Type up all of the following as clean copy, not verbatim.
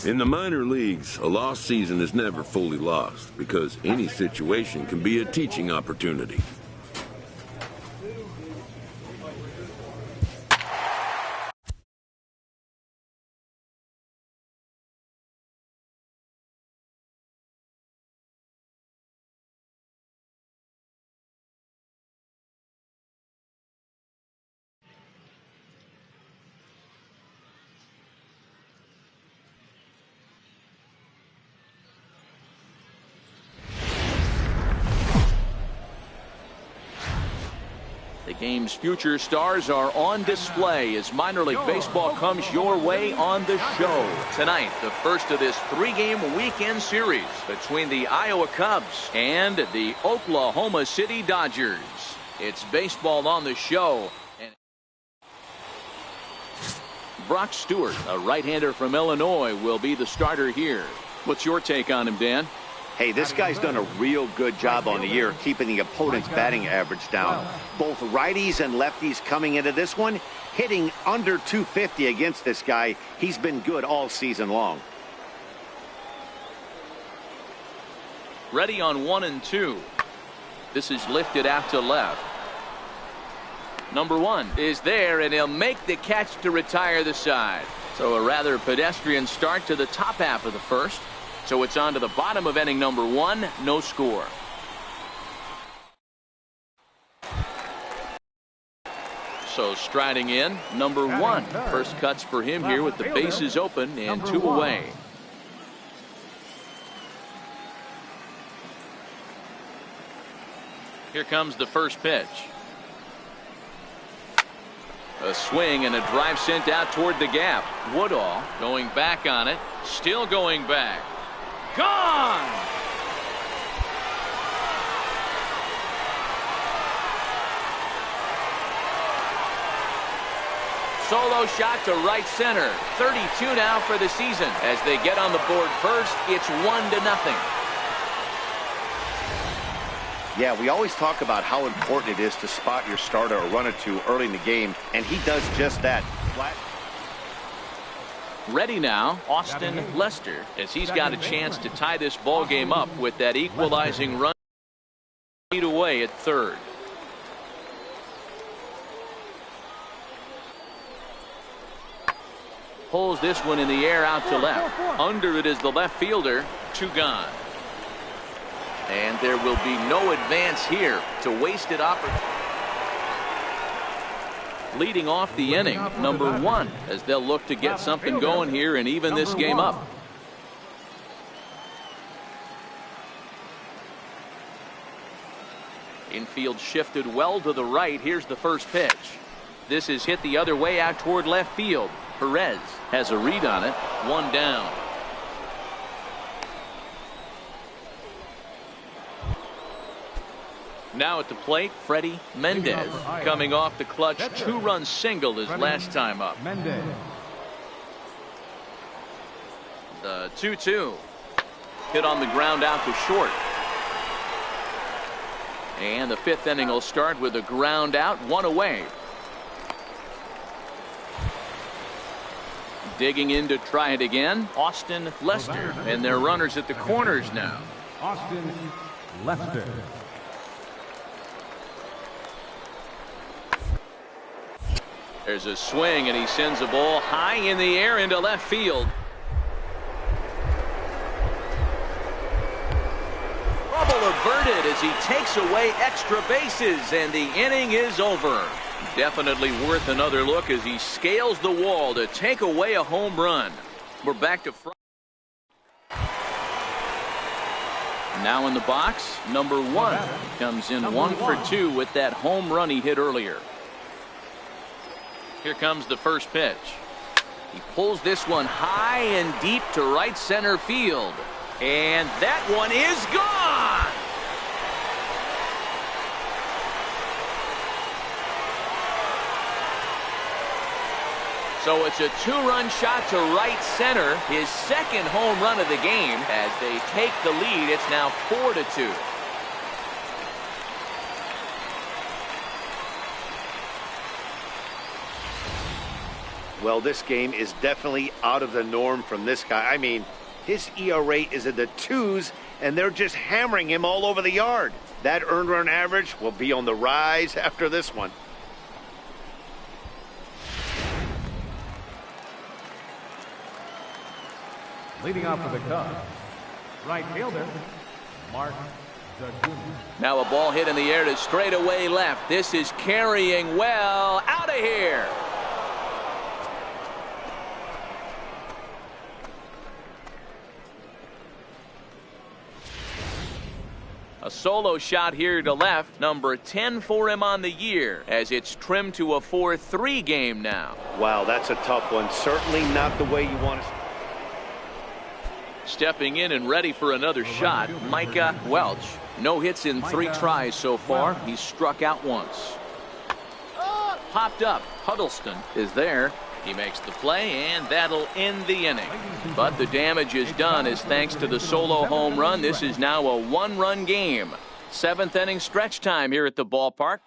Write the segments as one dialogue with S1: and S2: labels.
S1: In the minor leagues, a lost season is never fully lost because any situation can be a teaching opportunity.
S2: The game's future stars are on display as minor league baseball comes your way on the show. Tonight, the first of this three-game weekend series between the Iowa Cubs and the Oklahoma City Dodgers. It's baseball on the show. And Brock Stewart, a right-hander from Illinois, will be the starter here. What's your take on him, Dan?
S3: Hey, this guy's done a real good job on the year keeping the opponent's batting average down. Both righties and lefties coming into this one, hitting under 250 against this guy. He's been good all season long.
S2: Ready on 1 and 2. This is lifted out to left. Number 1 is there, and he'll make the catch to retire the side. So a rather pedestrian start to the top half of the first. So it's on to the bottom of inning number 1, no score. So striding in, number 1. First cuts for him here with the bases open and 2 away. Here comes the first pitch. A swing and a drive sent out toward the gap. Woodall going back on it, still going back. Gone! Solo shot to right center. 32 now for the season. As they get on the board first, it's 1-0.
S3: Yeah, we always talk about how important it is to spot your starter or run it to early in the game, and he does just that.
S2: Ready now, Austin Lester, as he's got a chance to tie this ball game up with that equalizing run lead away at third. Pulls this one in the air out to left. Under it is the left fielder. 2 gone. And there will be no advance here to wasted opportunity. Leading off the inning, number 1, as they'll look to get something going here and even this game up. Infield shifted well to the right. Here's the first pitch. This is hit the other way out toward left field. Perez has a read on it. 1 down. Now at the plate, Freddie Mendez, coming off the clutch 2-run single his last time up. The 2-2. Hit on the ground out to short. And the 5th inning will start with a ground out, 1 away. Digging in to try it again, Austin Lester. And their runners at the corners now.
S4: Austin Lester.
S2: There's a swing, and he sends a ball high in the air into left field. Trouble averted as he takes away extra bases, and the inning is over. Definitely worth another look as he scales the wall to take away a home run. We're back to front. Now in the box, number 1 comes in 1 for 2 with that home run he hit earlier. Here comes the first pitch. He pulls this one high and deep to right center field. And that one is gone. So it's a two-run shot to right center, his second home run of the game. As they take the lead, it's now 4-2.
S3: Well, this game is definitely out of the norm from this guy. I mean, his ERA is in the 2s, and they're just hammering him all over the yard. That earned run average will be on the rise after this one.
S4: Leading off for the Cubs, right fielder, Mark Zaguny.
S2: Now a ball hit in the air to straightaway left. This is carrying well. Out of here. A solo shot here to left, number 10 for him on the year, as it's trimmed to a 4-3 game now.
S3: Wow, that's a tough one. Certainly not the way you want to.
S2: Stepping in and ready for another shot, Micah Welch. No hits in 3 tries so far. He's struck out once. Popped up. Huddleston is there. He makes the play, and that'll end the inning. But the damage is done as thanks to the solo home run. This is now a 1-run game. 7th inning stretch time here at the ballpark.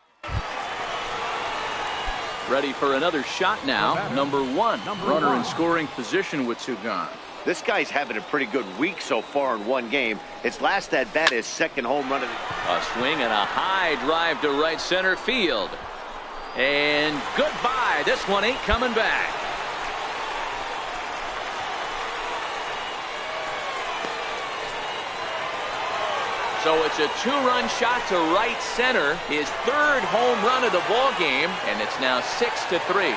S2: Ready for another shot now. Number 1, runner in scoring position with 2 gone.
S3: This guy's having a pretty good week so far in one game. His last at bat is second home run of the...
S2: A swing and a high drive to right center field. And goodbye. This one ain't coming back. So it's a 2-run shot to right center, his 3rd home run of the ball game, and it's now 6-3.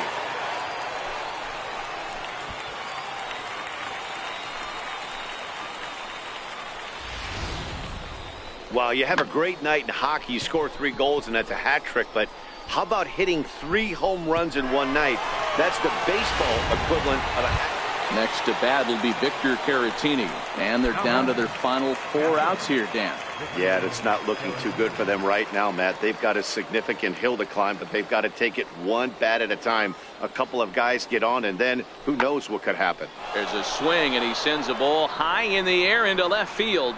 S3: Wow, you have a great night in hockey. You score 3 goals, and that's a hat trick, but how about hitting 3 home runs in one night? That's the baseball equivalent of a hat.
S2: Next to bat will be Victor Caratini, and they're down to their final 4 outs here, Dan.
S3: Yeah, it's not looking too good for them right now, Matt. They've got a significant hill to climb, but they've got to take it one bat at a time. A couple of guys get on, and then who knows what could happen.
S2: There's a swing, and he sends a ball high in the air into left field.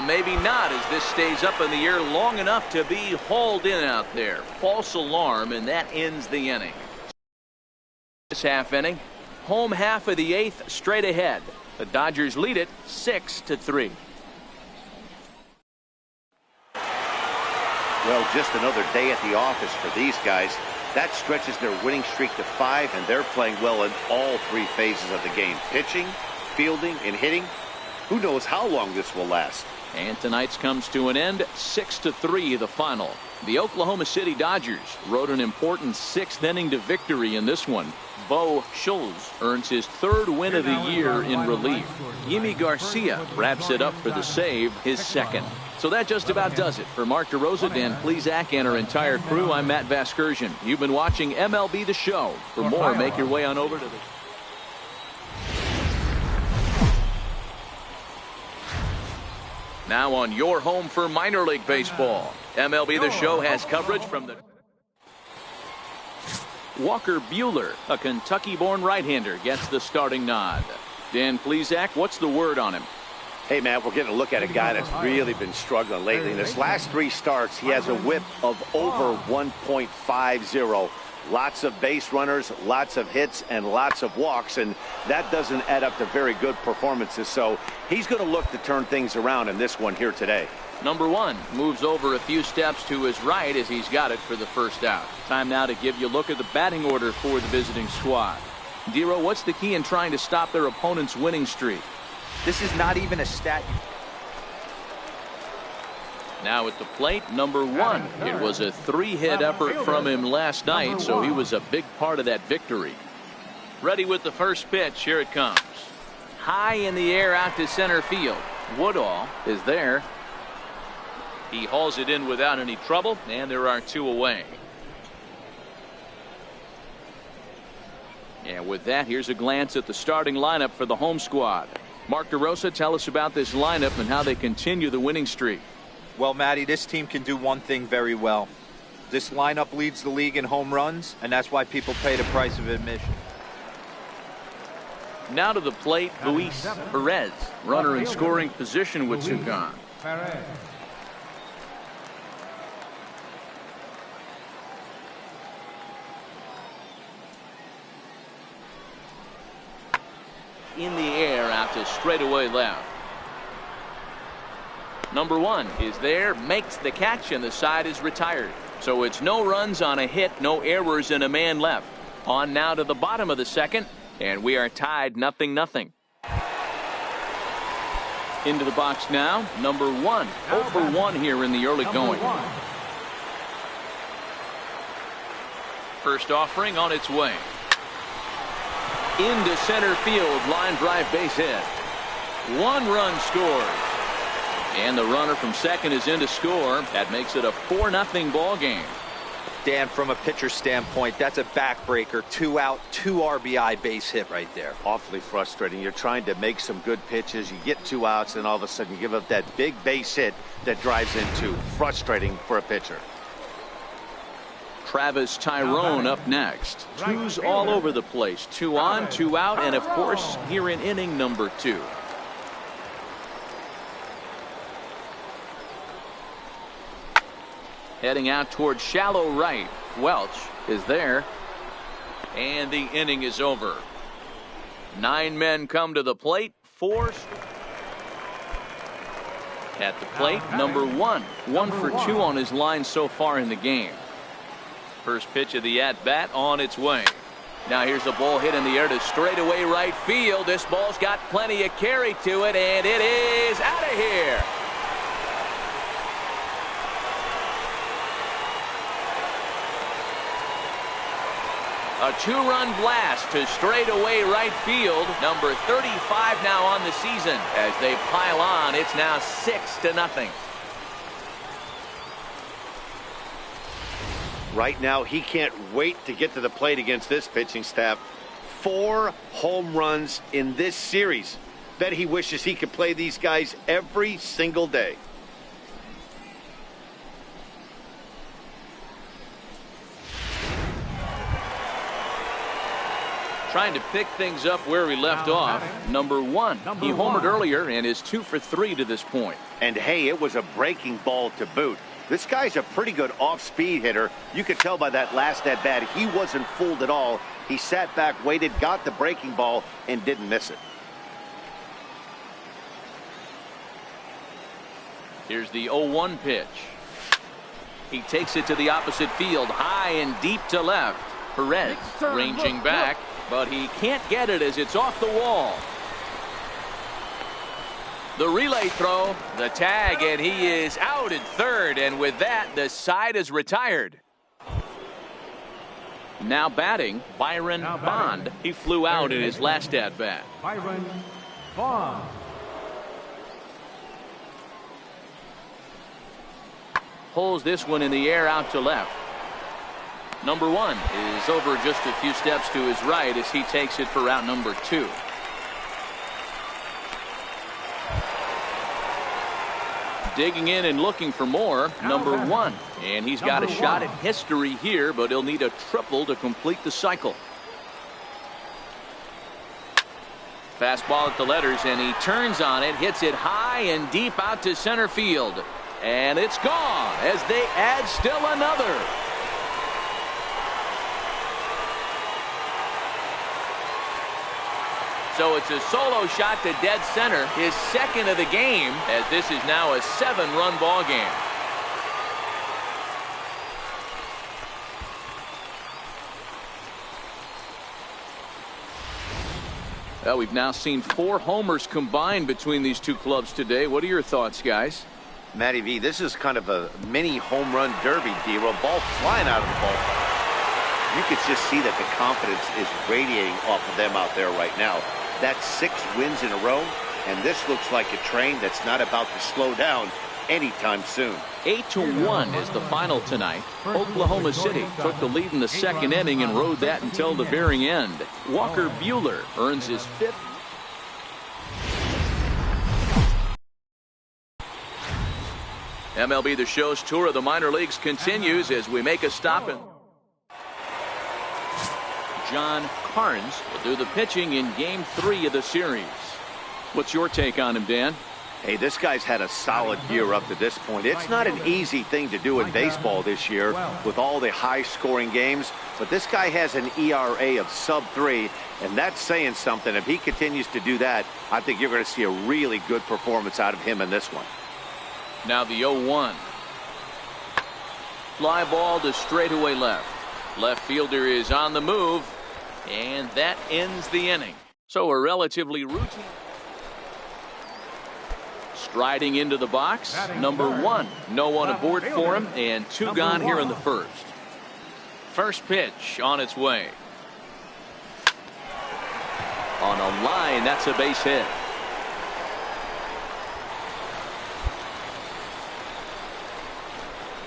S2: Maybe not, as this stays up in the air long enough to be hauled in out there. False alarm, and that ends the inning. This half inning, home half of the 8th straight ahead. The Dodgers lead it 6-3.
S3: Well, just another day at the office for these guys. That stretches their winning streak to 5, and they're playing well in all 3 phases of the game. Pitching, fielding, and hitting. Who knows how long this will last.
S2: And tonight's comes to an end, 6-3 the final. The Oklahoma City Dodgers rode an important 6th inning to victory in this one. Bo Schultz earns his 3rd win of the year in relief. Yimi Garcia wraps it up for the save, his 2nd. So that just about does it. For Mark DeRosa, Dan Plesac, and our entire crew, I'm Matt Vasgersian. You've been watching MLB The Show. For more, make your way on over to the... Now on your home for minor league baseball. MLB The Show has coverage from the... Walker Buehler, a Kentucky-born right-hander, gets the starting nod. Dan Plesac, what's the word on him?
S3: Hey, man, we're getting a look at a guy that's really been struggling lately. In his last 3 starts, he has a whip of over 1.50. Lots of base runners, lots of hits, and lots of walks, and that doesn't add up to very good performances. So he's going to look to turn things around in this one here today.
S2: Number 1 moves over a few steps to his right as he's got it for the first out. Time now to give you a look at the batting order for the visiting squad. Dero, what's the key in trying to stop their opponent's winning streak?
S5: This is not even a stat.
S2: Now at the plate, number 1. It was a 3-hit effort from him last night, so he was a big part of that victory. Ready with the first pitch. Here it comes. High in the air out to center field. Woodall is there. He hauls it in without any trouble, and there are 2 away. And with that, here's a glance at the starting lineup for the home squad. Mark DeRosa, tell us about this lineup and how they continue the winning streak.
S5: Well, Matty, this team can do one thing very well. This lineup leads the league in home runs, and that's why people pay the price of admission.
S2: Now to the plate, Luis Perez. Runner in scoring position with two gone. In the air out to straightaway left. Number one is there, makes the catch, and the side is retired. So it's no runs on a hit, no errors, and a man left. On now to the bottom of the second, and we are tied 0-0. Into the box now, number one. 0 for 1 here in the early going. First offering on its way. Into center field, line drive base hit. 1 run scores. And the runner from second is in to score. That makes it a 4-0 ball game.
S5: Dan, from a pitcher standpoint, that's a backbreaker. 2 out, 2 RBI base hit right there.
S3: Awfully frustrating. You're trying to make some good pitches. You get 2 outs, and all of a sudden you give up that big base hit that drives in 2. Frustrating for a pitcher.
S2: Travis Tyrone up next. 2s all over the place. 2 on, 2 out, and of course here in inning number 2. Heading out towards shallow right. Welch is there. And the inning is over. 9 men come to the plate. 4 at the plate. Number 1. 1 for 2 on his line so far in the game. First pitch of the at-bat on its way. Now here's a ball hit in the air to straightaway right field. This ball's got plenty of carry to it, and it is out of here. A 2-run blast to straightaway right field. Number 35 now on the season. As they pile on, it's now 6-0.
S3: Right now, he can't wait to get to the plate against this pitching staff. 4 home runs in this series. Bet he wishes he could play these guys every single day.
S2: Trying to pick things up where he left off. Number 1. He homered earlier and is 2 for 3 to this point.
S3: And hey, it was a breaking ball to boot. This guy's a pretty good off-speed hitter. You could tell by that last at-bat he wasn't fooled at all. He sat back, waited, got the breaking ball, and didn't miss it.
S2: Here's the 0-1 pitch. He takes it to the opposite field, high and deep to left. Perez ranging back, but he can't get it as it's off the wall. The relay throw, the tag, and he is out at third, and with that, the side is retired. Now batting, Byron Bond. He flew out in his last at-bat.
S4: Byron Bond.
S2: Pulls this one in the air out to left. Number 1 is over just a few steps to his right as he takes it for route number 2. Digging in and looking for more, number 1. And he's got a shot at history here, but he'll need a triple to complete the cycle. Fastball at the letters, and he turns on it, hits it high and deep out to center field. And it's gone as they add still another. So it's a solo shot to dead center, his second of the game, as this is now a 7-run ball game. Well, we've now seen 4 homers combined between these two clubs today. What are your thoughts, guys?
S3: Matty V, this is kind of a mini home run derby deal. A ball flying out of the ballpark. You could just see that the confidence is radiating off of them out there right now. That's 6 wins in a row, and this looks like a train that's not about to slow down anytime soon.
S2: 8-1 is the final tonight. Oklahoma City took the lead in the second inning and rode that until the very end. Walker Buehler earns his 5th. MLB The Show's tour of the minor leagues continues as we make a stop. John Carnes will do the pitching in Game 3 of the series. What's your take on him, Dan?
S3: Hey, this guy's had a solid year up to this point. It's not an easy thing to do in baseball this year with all the high-scoring games, but this guy has an ERA of sub-3, and that's saying something. If he continues to do that, I think you're going to see a really good performance out of him in this one.
S2: Now the 0-1. Fly ball to straightaway left. Left fielder is on the move, and that ends the inning. So a relatively routine. Striding into the box, number 1. No one aboard for him, and 2 gone here in the first. First pitch on its way. On a line, that's a base hit.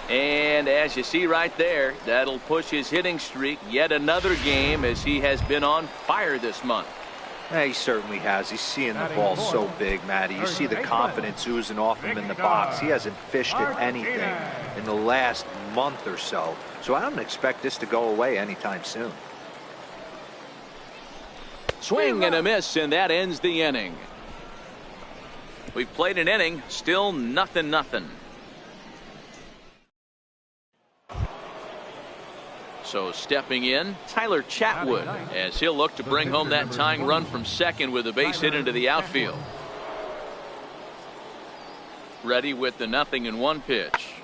S2: And as you see right there, that'll push his hitting streak yet another game as he has been on fire this month.
S5: Yeah, he certainly has. He's seeing the ball so big, Matty. You see the confidence oozing off him in the box. He hasn't fished at anything in the last month or so. So I don't expect this to go away anytime soon.
S2: Swing and a miss, and that ends the inning. We've played an inning, still nothing. So stepping in, Tyler Chatwood, as he'll look to bring home that tying run from second with a base hit into the outfield. Ready with the 0-1 pitch.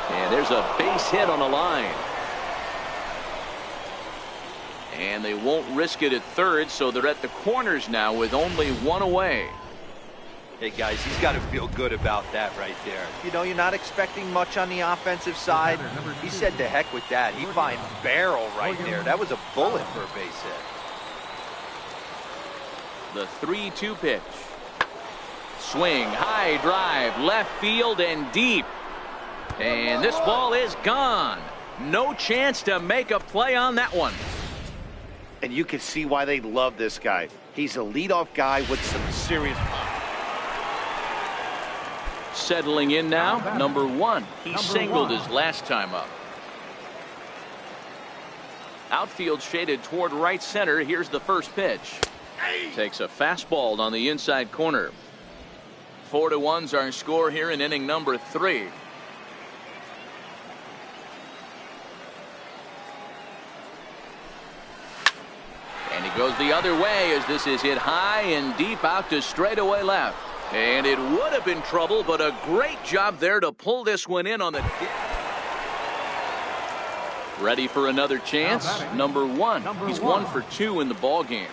S2: And there's a base hit on the line. And they won't risk it at third, so they're at the corners now with only 1 away.
S5: Hey, guys, he's got to feel good about that right there. You know, you're not expecting much on the offensive side. He said to heck with that. He finds barrel right there. That was a bullet for a base hit.
S2: The 3-2 pitch. Swing, high drive, left field and deep. And this ball is gone. No chance to make a play on that one.
S3: And you can see why they love this guy. He's a leadoff guy with some serious power.
S2: Settling in now, number 1. He singled his last time up. Outfield shaded toward right center. Here's the first pitch. Takes a fastball on the inside corner. 4-1's our score here in inning number 3. And he goes the other way as this is hit high and deep out to straightaway left. And it would have been trouble, but a great job there to pull this one in on the... Ready for another chance? Number 1. He's 1 for 2 in the ball game.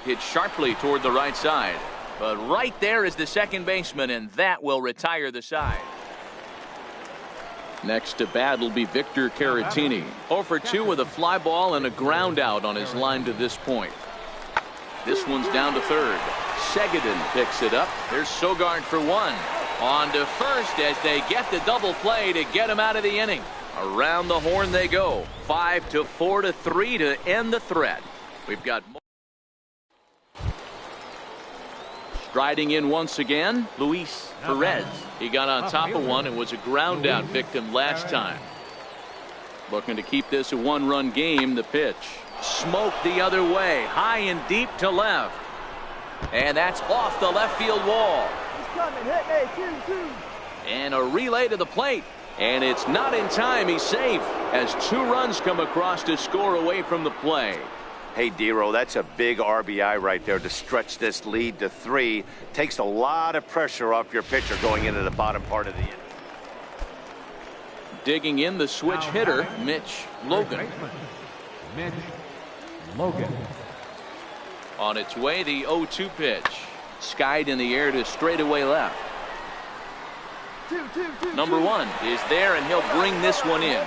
S2: Hit sharply toward the right side. But right there is the second baseman, and that will retire the side. Next to bat will be Victor Caratini. 0 for 2 with a fly ball and a ground out on his line to this point. This one's down to third. Seguin picks it up. There's Sogard for 1. On to first as they get the double play to get him out of the inning. Around the horn they go. 5-4-3 to end the threat. We've got more. Striding in once again, Luis Perez. He got on top of one and was a ground out victim last time. Looking to keep this a 1-run game. The pitch. Smoke the other way, high and deep to left. And that's off the left field wall.
S6: He's coming, hit me, 2-2.
S2: And a relay to the plate. And it's not in time. He's safe as 2 runs come across to score away from the play.
S3: Hey, Dero, that's a big RBI right there to stretch this lead to 3. Takes a lot of pressure off your pitcher going into the bottom part of the inning.
S2: Digging in the switch hitter, Mitch Logan.
S4: Mitch Logan.
S2: On its way, the 0-2 pitch. Skied in the air to straightaway left. Number 1 is there, and he'll bring this one in.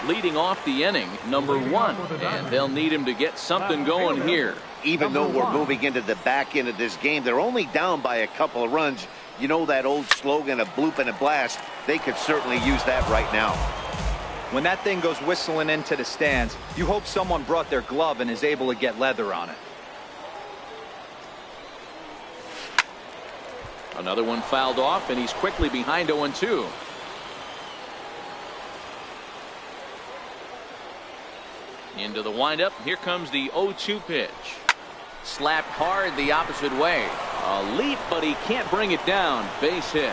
S2: Leading off the inning, number 1, and they'll need him to get something going here.
S3: Even though we're moving into the back end of this game, they're only down by a couple of runs. You know that old slogan of bloop and a blast. They could certainly use that right now.
S5: When that thing goes whistling into the stands, you hope someone brought their glove and is able to get leather on it.
S2: Another one fouled off, and he's quickly behind 0-2. Into the windup. Here comes the 0-2 pitch. Slapped hard the opposite way. A leap, but he can't bring it down. Base hit.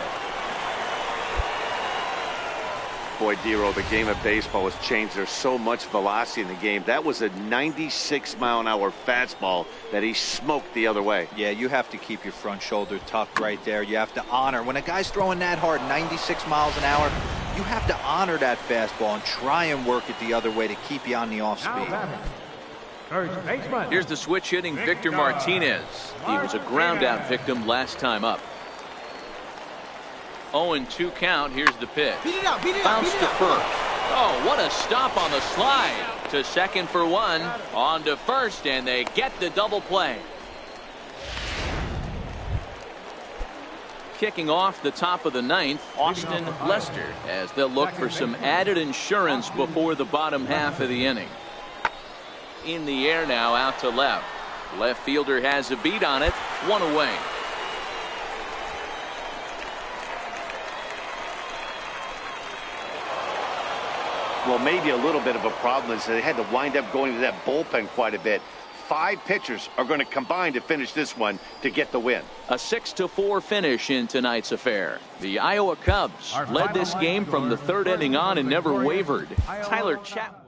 S3: Boy, Dero, the game of baseball has changed. There's so much velocity in the game. That was a 96-mile-an-hour fastball that he smoked the other way.
S5: Yeah, you have to keep your front shoulder tucked right there. You have to honor. When a guy's throwing that hard, 96 miles an hour, you have to honor that fastball and try and work it the other way to keep you on the off speed.
S2: Here's the switch hitting Victor Martinez. He was a ground out victim last time up. 0-2 count. Here's the pitch. Bounce to first. Oh, what a stop on the slide. To second for one. On to first, and they get the double play. Kicking off the top of the ninth, Austin Lester, as they'll look for some added insurance before the bottom half of the inning. In the air now, out to left. Left fielder has a beat on it. One away.
S3: Well, maybe a little bit of a problem is they had to wind up going to that bullpen quite a bit. 5 pitchers are going to combine to finish this one to get the win.
S2: A 6-4 finish in tonight's affair. The Iowa Cubs led this game from the third inning on and never wavered. Tyler Chatwood.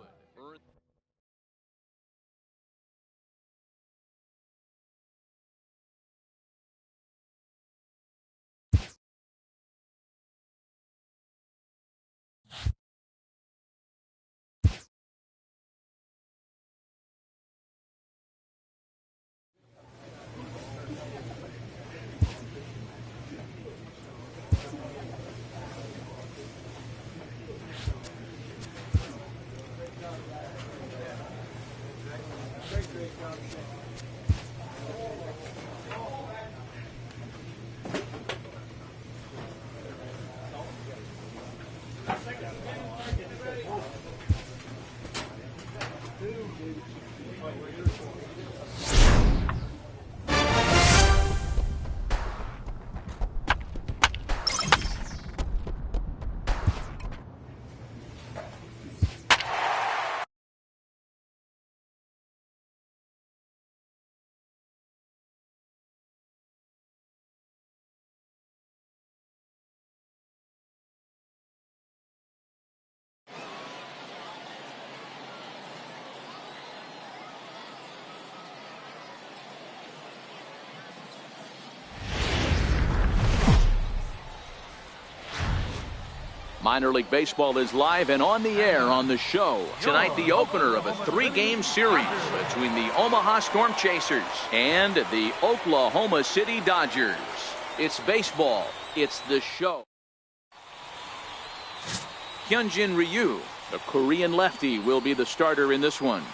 S2: Minor League Baseball is live and on the air on the show. Tonight, the opener of a 3-game series between the Omaha Storm Chasers and the Oklahoma City Dodgers. It's baseball. It's the show. Hyunjin Ryu, the Korean lefty, will be the starter in this one.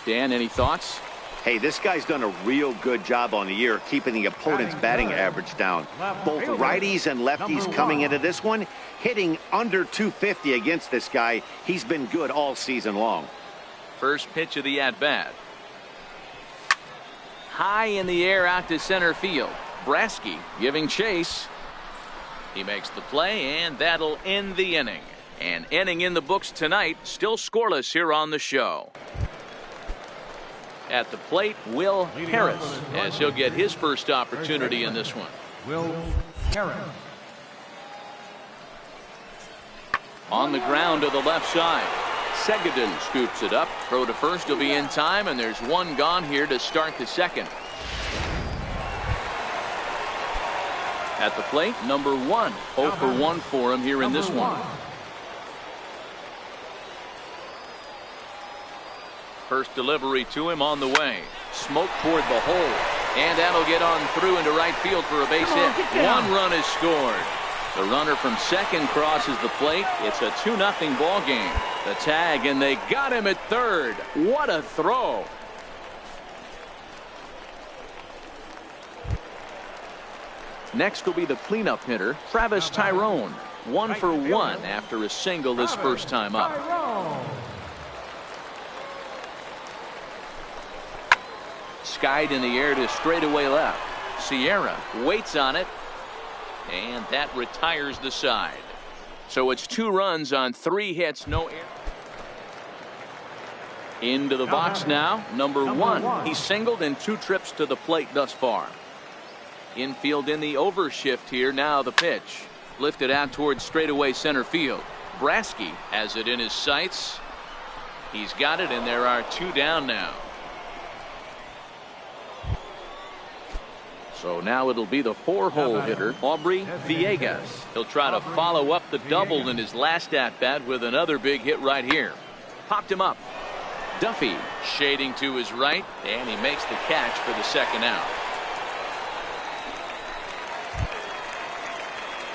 S2: Dan, any thoughts?
S3: Hey, this guy's done a real good job on the year keeping the opponent's batting average down. Both righties and lefties coming into this one, hitting under 250 against this guy. He's been good all season long.
S2: First pitch of the at-bat. High in the air out to center field. Brasky giving chase. He makes the play, and that'll end the inning. An inning in the books tonight, still scoreless here on the show. At the plate, Will Harris, as he'll get his first opportunity in this one.
S4: Will Harris.
S2: On the ground to the left side. Seguin scoops it up. Throw to first will be in time, and there's one gone here to start the second. At the plate, number 1. 0 for 1 for him here in this one. First delivery to him on the way. Smoke toward the hole. And that'll get on through into right field for a base hit. 1 run is scored. The runner from second crosses the plate. It's a 2-0 ball game. The tag, and they got him at third. What a throw. Next will be the cleanup hitter, Travis Tyrone. 1 for 1 after a single his first time up. skied in the air to straightaway left. Sierra waits on it, and that retires the side. So it's 2 runs on 3 hits, no error. Into the box now, number 1. He's singled in 2 trips to the plate thus far. Infield in the overshift here. Now the pitch. Lifted out towards straightaway center field. Brasky has it in his sights. He's got it, and there are 2 down now. So now it'll be the 4-hole hitter, Aubrey Villegas. He'll try to follow up the double in his last at-bat with another big hit right here. Popped him up. Duffy shading to his right, and he makes the catch for the 2nd out.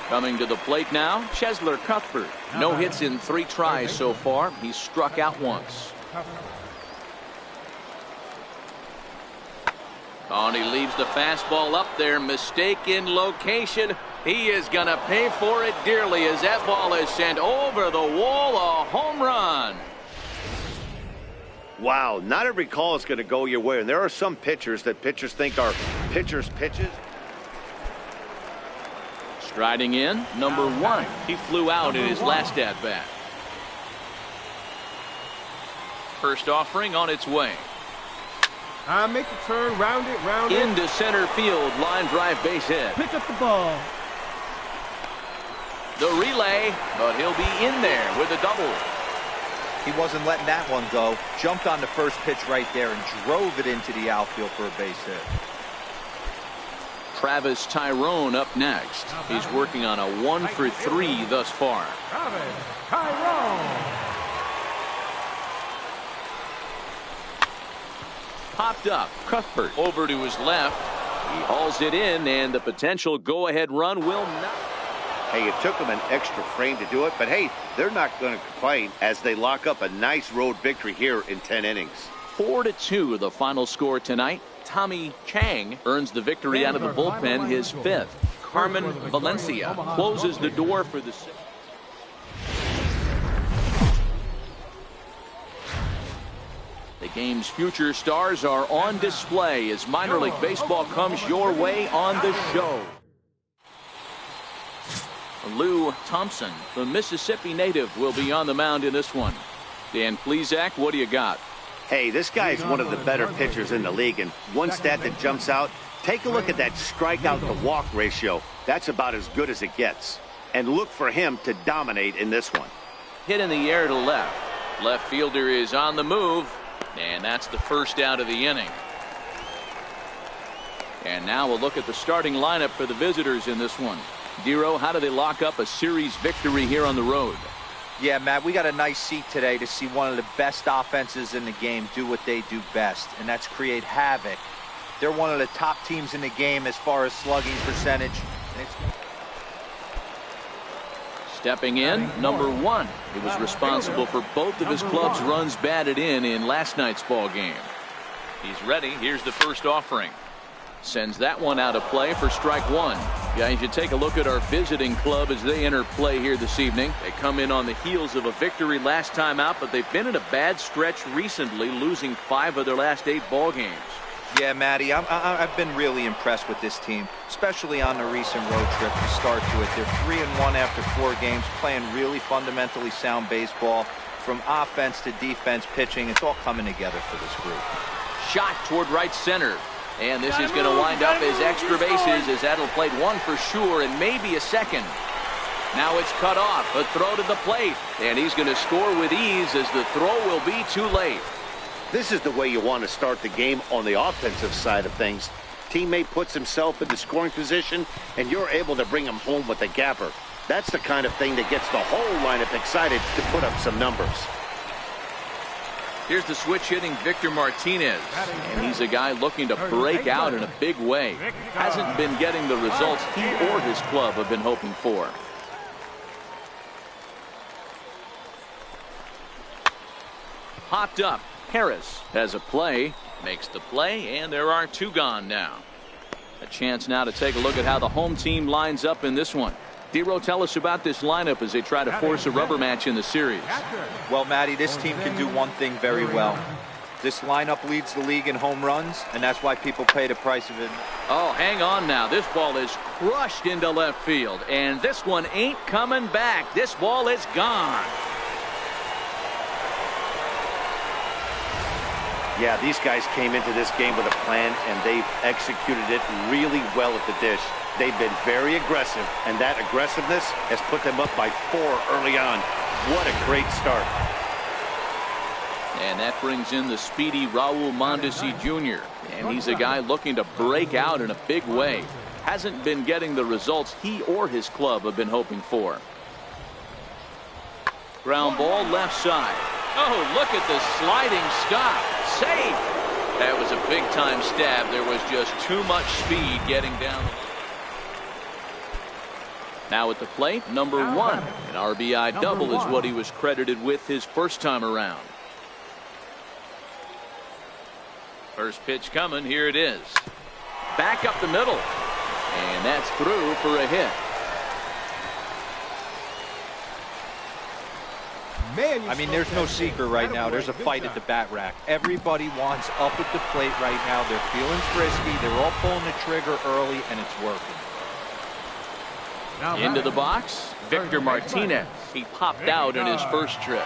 S2: Coming to the plate now, Chesler Cuthbert. No hits in 3 tries so far. He's struck out once. Oh, and he leaves the fastball up there. Mistaken location. He is going to pay for it dearly as that ball is sent over the wall. A home run.
S3: Wow, not every call is going to go your way. And there are some pitchers that pitchers think are pitchers' pitches.
S2: Striding in, number 1. He flew out in his last at-bat. First offering on its way.
S4: Make the turn, round it.
S2: Into center field, line drive base hit.
S6: Pick up the ball.
S2: The relay, but he'll be in there with a double.
S5: He wasn't letting that one go. Jumped on the first pitch right there and drove it into the outfield for a base hit.
S2: Travis Tyrone up next. He's working on a 1-for-3 thus far.
S4: Travis Tyrone.
S2: Popped up. Cuthbert over to his left. He hauls it in, and the potential go-ahead run will not.
S3: Hey, it took them an extra frame to do it, but hey, they're not going to complain as they lock up a nice road victory here in 10 innings.
S2: 4-2 the final score tonight. Tommy Chang earns the victory out of the bullpen, his 5th. Carmen Valencia closes the door for the 6th. The game's future stars are on display as minor league baseball comes your way on the show. Lou Thompson, the Mississippi native, will be on the mound in this one. Dan Plesac, what do you got?
S3: Hey, this guy is one of the better pitchers in the league, and one stat that jumps out, take a look at that strikeout to walk ratio. That's about as good as it gets. And look for him to dominate in this one.
S2: Hit in the air to left. Left fielder is on the move, and that's the 1st out of the inning. And now we'll look at the starting lineup for the visitors in this one. Dero, how do they lock up a series victory here on the road?
S5: Yeah, Matt, we got a nice seat today to see one of the best offenses in the game do what they do best, and that's create havoc. They're one of the top teams in the game as far as slugging percentage.
S2: Stepping in, number 1. He was responsible for both of his club's runs batted in last night's ball game. He's ready. Here's the first offering. Sends that one out of play for strike 1. Guys, you take a look at our visiting club as they enter play here this evening. They come in on the heels of a victory last time out, but they've been in a bad stretch recently, losing 5 of their last 8 ball games.
S5: Yeah, Matty, I've been really impressed with this team, especially on the recent road trip to start to it. They're 3-1 after 4 games, playing really fundamentally sound baseball. From offense to defense, pitching, it's all coming together for this group.
S2: Shot toward right center. And this is going to wind up as extra bases as that'll play 1 for sure and maybe a 2nd. Now it's cut off. A throw to the plate. And he's going to score with ease as the throw will be too late.
S3: This is the way you want to start the game on the offensive side of things. Teammate puts himself in the scoring position, and you're able to bring him home with a gapper. That's the kind of thing that gets the whole lineup excited to put up some numbers.
S2: Here's the switch hitting Victor Martinez, and he's a guy looking to break out in a big way. Hasn't been getting the results he or his club have been hoping for. Popped up. Harris has a play, makes the play, and there are 2 gone now. A chance now to take a look at how the home team lines up in this one. Dero, tell us about this lineup as they try to force a rubber match in the series.
S5: Well, Matty, this team can do one thing very well. This lineup leads the league in home runs, and that's why people pay the price of it.
S2: Oh, hang on now. This ball is crushed into left field, and this one ain't coming back. This ball is gone.
S3: Yeah, these guys came into this game with a plan, and they've executed it really well at the dish. They've been very aggressive, and that aggressiveness has put them up by 4 early on. What a great start.
S2: And that brings in the speedy Raul Mondesi Jr. And he's a guy looking to break out in a big way. Hasn't been getting the results he or his club have been hoping for. Ground ball left side. Oh, look at the sliding stop. Safe. That was a big-time stab. There was just too much speed getting down. Now at the plate, number 1. An RBI double is what he was credited with his first time around. First pitch coming. Here it is. Back up the middle. And that's through for a hit.
S5: I mean, there's no secret right now. There's a fight at the bat rack. Everybody wants up at the plate right now. They're feeling frisky. They're all pulling the trigger early, and it's working.
S2: Into the box, Victor Martinez. He popped out in his first trip.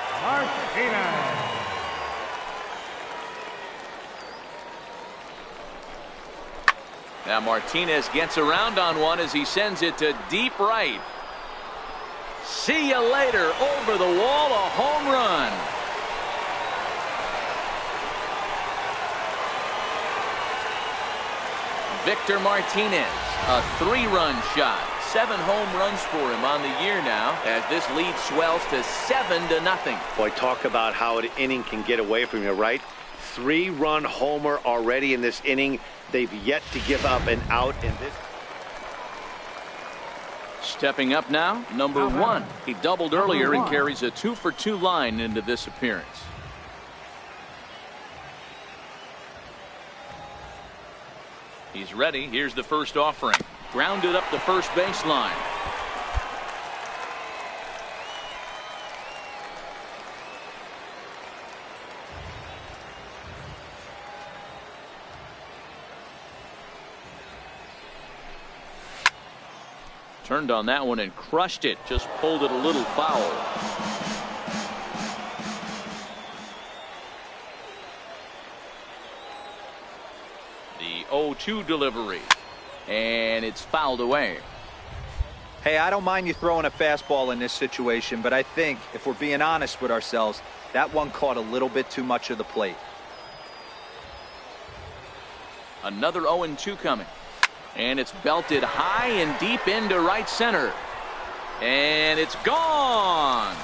S2: Now Martinez gets around on one as he sends it to deep right. See you later. Over the wall, a home run. Victor Martinez, a 3-run shot. 7 home runs for him on the year now as this lead swells to 7-0.
S3: Boy, talk about how an inning can get away from you, right? 3-run homer already in this inning. They've yet to give up an out in this.
S2: Stepping up now, number 1. He doubled earlier and carries a 2-for-2 line into this appearance. He's ready. Here's the first offering. Grounded up the first baseline. Turned on that one and crushed it. Just pulled it a little foul. The 0-2 delivery. And it's fouled away.
S5: Hey, I don't mind you throwing a fastball in this situation, but I think if we're being honest with ourselves, that one caught a little bit too much of the plate.
S2: Another 0-2 coming. And it's belted high and deep into right center. And it's gone.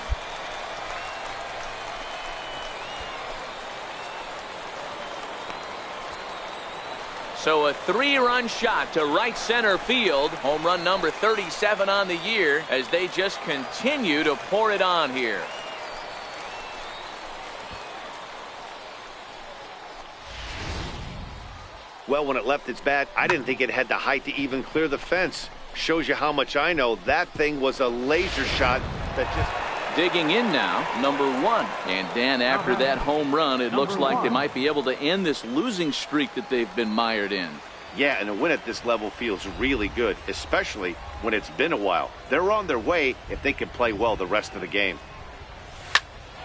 S2: So a 3-run shot to right center field. Home run number 37 on the year as they just continue to pour it on here.
S3: Well, when it left its bat, I didn't think it had the height to even clear the fence. Shows you how much I know. That thing was a laser shot that just...
S2: Digging in now, number 1. And Dan, after that home run, it looks like they might be able to end this losing streak that they've been mired in.
S3: Yeah, and a win at this level feels really good, especially when it's been a while. They're on their way if they can play well the rest of the game.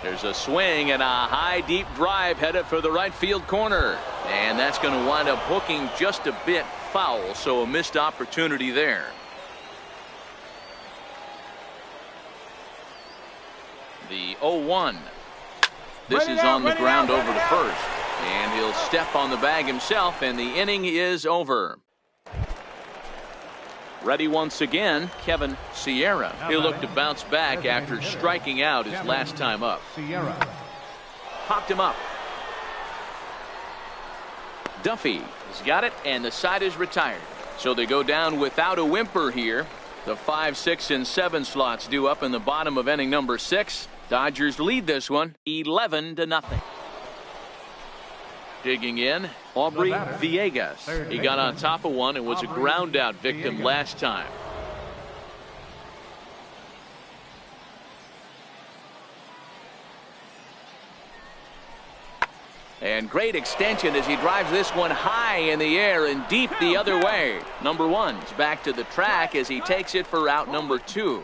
S2: There's a swing and a high deep drive headed for the right field corner. And that's going to wind up hooking just a bit foul, so a missed opportunity there. The 0-1. This is on the ground over to first. And he'll step on the bag himself, and the inning is over. Ready once again, Kevin Sierra. He'll look to bounce back after striking out his last time up. Popped him up. Duffy has got it, and the side is retired. So they go down without a whimper here. The 5, 6, and 7 slots due up in the bottom of inning number 6. Dodgers lead this one 11-0. Digging in, Aubrey Villegas. He got on top of one and was a ground out victim last time. And great extension as he drives this one high in the air and deep the other way. Number 1's back to the track as he takes it for out number 2.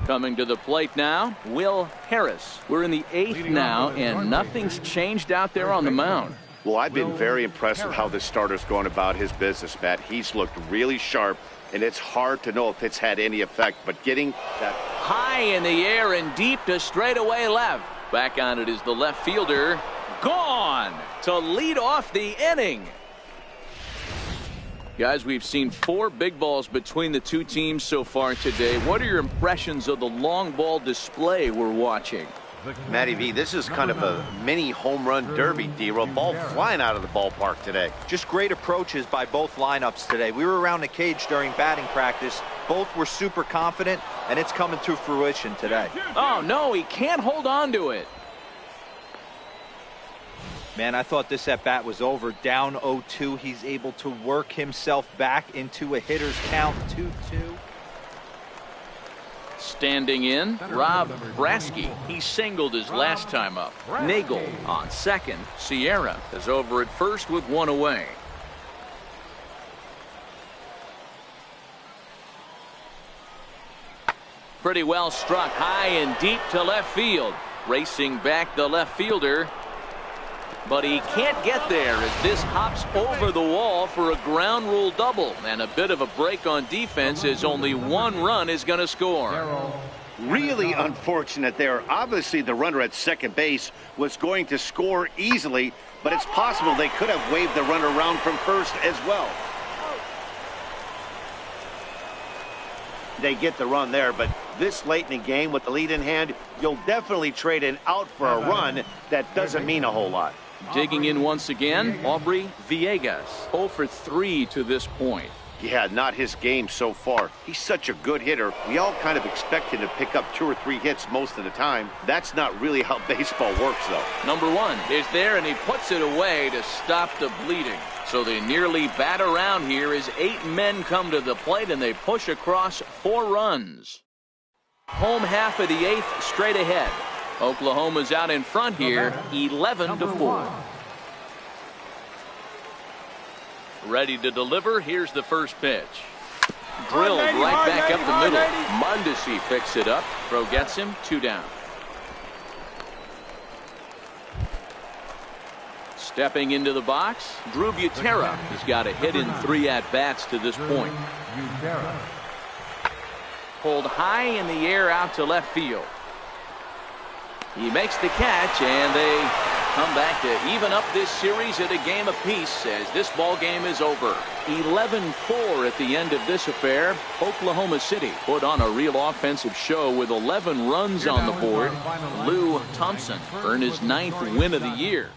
S2: Coming to the plate now, Will Harris. We're in the 8th now, and nothing's changed out there on the mound.
S3: Well, I've been very impressed with how this starter's going about his business, Matt. He's looked really sharp, and it's hard to know if it's had any effect, but getting that
S2: high in the air and deep to straightaway left. Back on it is the left fielder. Gone to lead off the inning. Guys, we've seen 4 big balls between the two teams so far today. What are your impressions of the long ball display we're watching?
S3: Matty V, this is kind of a mini home run derby, D-Roll. Ball flying out of the ballpark today.
S5: Just great approaches by both lineups today. We were around the cage during batting practice. Both were super confident, and it's coming to fruition today.
S2: Oh, no, he can't hold on to it.
S5: Man, I thought this at-bat was over. Down 0-2. He's able to work himself back into a hitter's count, 2-2.
S2: Standing in, Rob Brasky. He singled his last time up. Nagel on second. Sierra is over at first with 1 away. Pretty well struck high and deep to left field. Racing back the left fielder. But he can't get there as this hops over the wall for a ground rule double. And a bit of a break on defense as only 1 run is going to score.
S3: Really unfortunate there. Obviously, the runner at second base was going to score easily, but it's possible they could have waved the runner around from first as well. They get the run there, but this late in the game with the lead in hand, you'll definitely trade an out for a run. That doesn't mean a whole lot.
S2: Digging in once again, Aubrey Villegas, 0 for 3 to this point.
S3: Yeah, not his game so far. He's such a good hitter. We all kind of expect him to pick up 2 or 3 hits most of the time. That's not really how baseball works, though.
S2: Number 1 is there, and he puts it away to stop the bleeding. So they nearly bat around here as 8 men come to the plate, and they push across 4 runs. Home half of the 8th straight ahead. Oklahoma's out in front here, 11-4. Ready to deliver. Here's the first pitch. Drilled right back up the middle. Mondesi picks it up. Throw gets him. 2 down. Stepping into the box, Drew Butera has got a hit in 3 at-bats to this point. Pulled high in the air out to left field. He makes the catch, and they come back to even up this series at a game apiece as this ball game is over. 11-4 at the end of this affair. Oklahoma City put on a real offensive show with 11 runs on the board. Lou Thompson earned his 9th win of the year.